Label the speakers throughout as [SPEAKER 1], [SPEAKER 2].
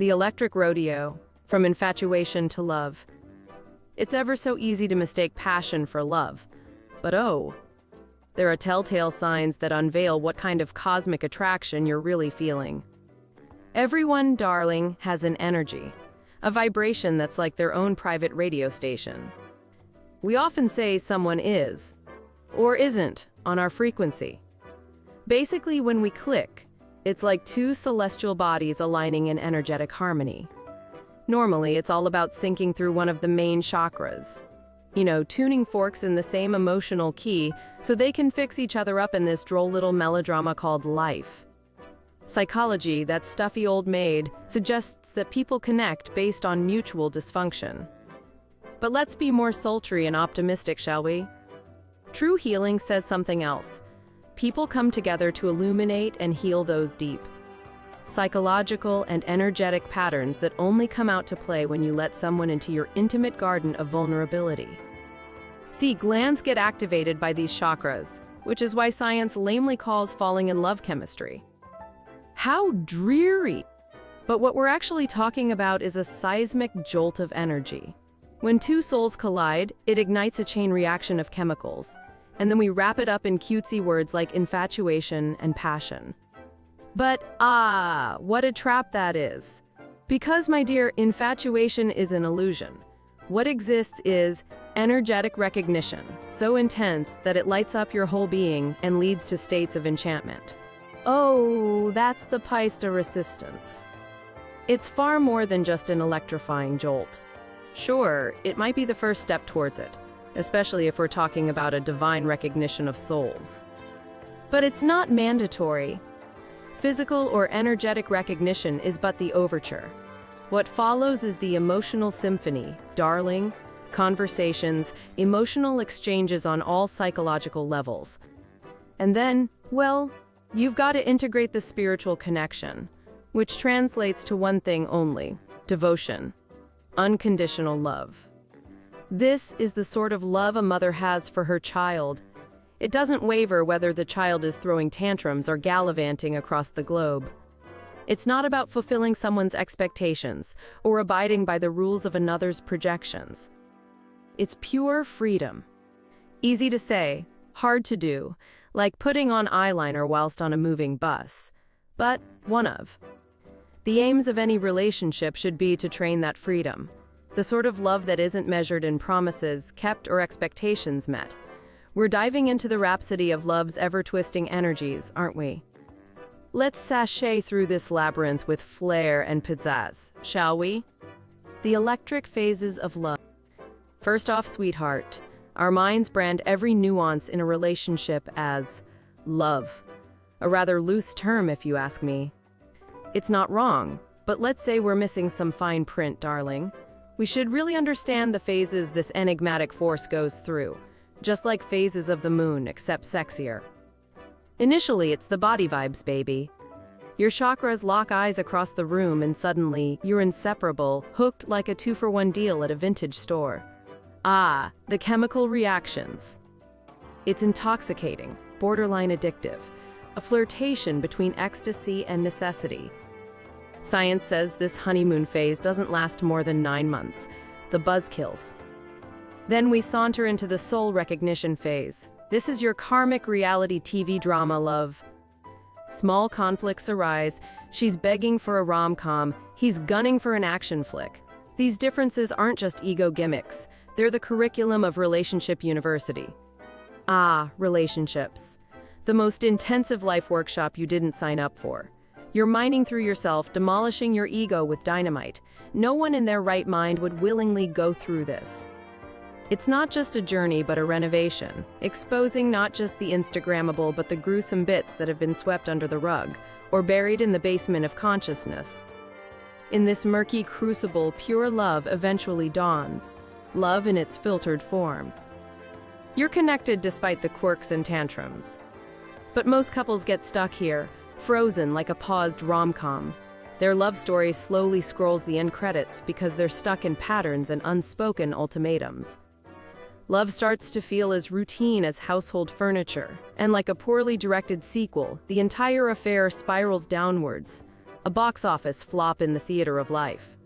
[SPEAKER 1] The electric rodeo, from infatuation to love. It's ever so easy to mistake passion for love. But oh, there are telltale signs that unveil what kind of cosmic attraction you're really feeling. Everyone, darling, has an energy, a vibration that's like their own private radio station. We often say someone is, or isn't, on our frequency. Basically, when we click, it's like two celestial bodies aligning in energetic harmony. Normally, it's all about syncing through one of the main chakras. Tuning forks in the same emotional key so they can fix each other up in this droll little melodrama called life. Psychology, that stuffy old maid, suggests that people connect based on mutual dysfunction. But let's be more sultry and optimistic, shall we? True healing says something else. People come together to illuminate and heal those deep psychological and energetic patterns that only come out to play when you let someone into your intimate garden of vulnerability. See, glands get activated by these chakras, which is why science lamely calls falling in love chemistry. How dreary! But what we're actually talking about is a seismic jolt of energy. When two souls collide, it ignites a chain reaction of chemicals, and then we wrap it up in cutesy words like infatuation and passion. But what a trap that is. Because, my dear, infatuation is an illusion. What exists is energetic recognition, so intense that it lights up your whole being and leads to states of enchantment. Oh, that's the pièce de resistance. It's far more than just an electrifying jolt. Sure, it might be the first step towards it, especially if we're talking about a divine recognition of souls. But it's not mandatory. Physical or energetic recognition is but the overture. What follows is the emotional symphony, darling, conversations, emotional exchanges on all psychological levels. And then, well, you've got to integrate the spiritual connection, which translates to one thing only: devotion, unconditional love. This is the sort of love a mother has for her child. It doesn't waver whether the child is throwing tantrums or gallivanting across the globe. It's not about fulfilling someone's expectations or abiding by the rules of another's projections. It's pure freedom. Easy to say, hard to do, like putting on eyeliner whilst on a moving bus. But one of the aims of any relationship should be to train that freedom, the sort of love that isn't measured in promises kept or expectations met. We're diving into the rhapsody of love's ever-twisting energies, aren't we? Let's sashay through this labyrinth with flair and pizzazz, shall we? The electric phases of love. First off, sweetheart, our minds brand every nuance in a relationship as love. A rather loose term, if you ask me. It's not wrong, but let's say we're missing some fine print, darling. We should really understand the phases this enigmatic force goes through. Just like phases of the moon, except sexier. Initially, it's the body vibes, baby. Your chakras lock eyes across the room and suddenly, you're inseparable, hooked like a 2-for-1 deal at a vintage store. The chemical reactions. It's intoxicating, borderline addictive, a flirtation between ecstasy and necessity. Science says this honeymoon phase doesn't last more than 9 months. The buzz kills. Then we saunter into the soul recognition phase. This is your karmic reality TV drama, love. Small conflicts arise. She's begging for a rom-com. He's gunning for an action flick. These differences aren't just ego gimmicks. They're the curriculum of Relationship University. Relationships. The most intensive life workshop you didn't sign up for. You're mining through yourself, demolishing your ego with dynamite. No one in their right mind would willingly go through this. It's not just a journey, but a renovation, exposing not just the Instagrammable, but the gruesome bits that have been swept under the rug, or buried in the basement of consciousness. In this murky crucible, pure love eventually dawns, love in its filtered form. You're connected despite the quirks and tantrums. But most couples get stuck here, frozen like a paused rom-com. Their love story slowly scrolls the end credits because they're stuck in patterns and unspoken ultimatums. Love starts to feel as routine as household furniture, and like a poorly directed sequel, the entire affair spirals downwards. a box office flop in the theater of life.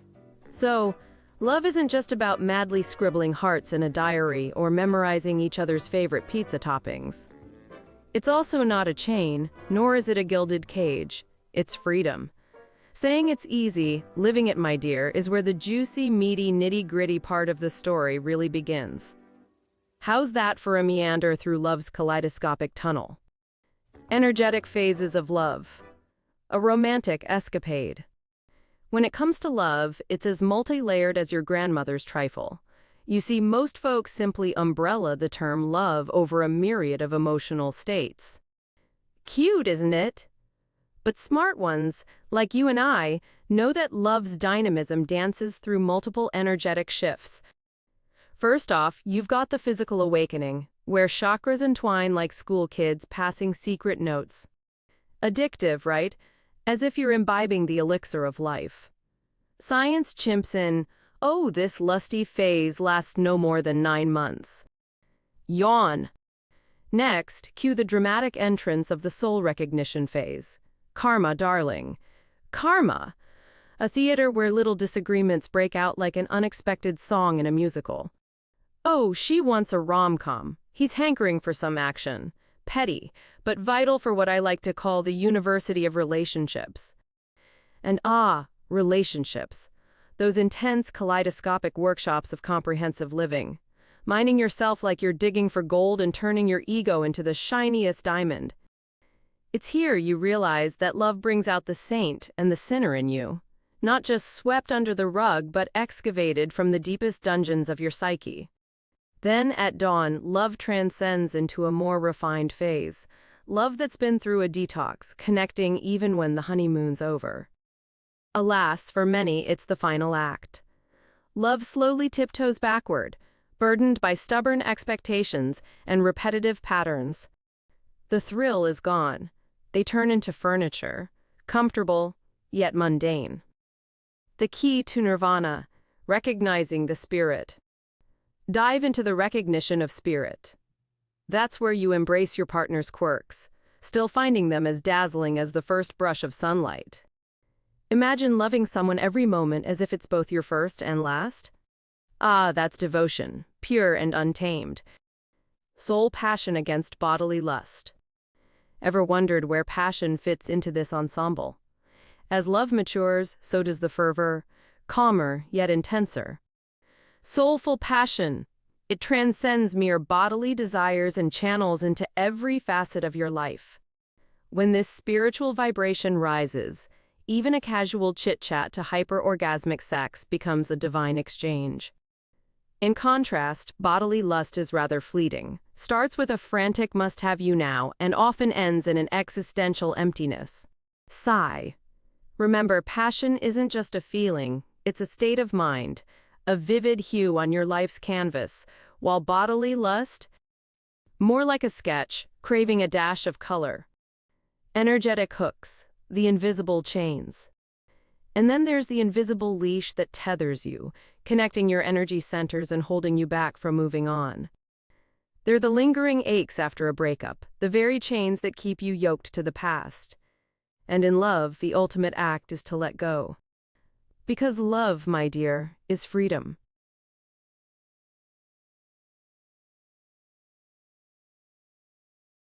[SPEAKER 1] So, love isn't just about madly scribbling hearts in a diary or memorizing each other's favorite pizza toppings. It's also not a chain, nor is it a gilded cage. It's freedom. Saying it's easy, living it, my dear, is where the juicy, meaty, nitty-gritty part of the story really begins. How's that for a meander through love's kaleidoscopic tunnel? Energetic phases of love. A romantic escapade. When it comes to love, it's as multi-layered as your grandmother's trifle. You see, most folks simply umbrella the term love over a myriad of emotional states. Cute, isn't it? But smart ones, like you and I, know that love's dynamism dances through multiple energetic shifts. First off, you've got the physical awakening, where chakras entwine like school kids passing secret notes. Addictive, right? As if you're imbibing the elixir of life. Science chimps in, oh, this lusty phase lasts no more than 9 months. Yawn. Next, cue the dramatic entrance of the soul recognition phase. Karma, darling. Karma. A theater where little disagreements break out like an unexpected song in a musical. Oh, she wants a rom-com. He's hankering for some action. Petty, but vital for what I like to call the university of relationships. And relationships. Those intense kaleidoscopic workshops of comprehensive living. Minding yourself like you're digging for gold and turning your ego into the shiniest diamond. It's here you realize that love brings out the saint and the sinner in you. Not just swept under the rug, but excavated from the deepest dungeons of your psyche. Then, at dawn, love transcends into a more refined phase. Love that's been through a detox, connecting even when the honeymoon's over. Alas, for many, it's the final act. Love slowly tiptoes backward, burdened by stubborn expectations and repetitive patterns. The thrill is gone. They turn into furniture, comfortable, yet mundane. The key to nirvana, recognizing the spirit. Dive into the recognition of spirit. That's where you embrace your partner's quirks, still finding them as dazzling as the first brush of sunlight. Imagine loving someone every moment as if it's both your first and last. That's devotion, pure and untamed. Soul passion against bodily lust. Ever wondered where passion fits into this ensemble? As love matures, so does the fervor, calmer yet intenser. Soulful passion. It transcends mere bodily desires and channels into every facet of your life. When this spiritual vibration rises, even a casual chit-chat to hyper-orgasmic sex becomes a divine exchange. In contrast, bodily lust is rather fleeting, starts with a frantic must-have-you-now, and often ends in an existential emptiness. Sigh. Remember, passion isn't just a feeling, it's a state of mind, a vivid hue on your life's canvas, while bodily lust, more like a sketch, craving a dash of color. Energetic hooks, the invisible chains. And then there's the invisible leash that tethers you, connecting your energy centers and holding you back from moving on. They're the lingering aches after a breakup, the very chains that keep you yoked to the past. And in love, the ultimate act is to let go. Because love, my dear, is freedom.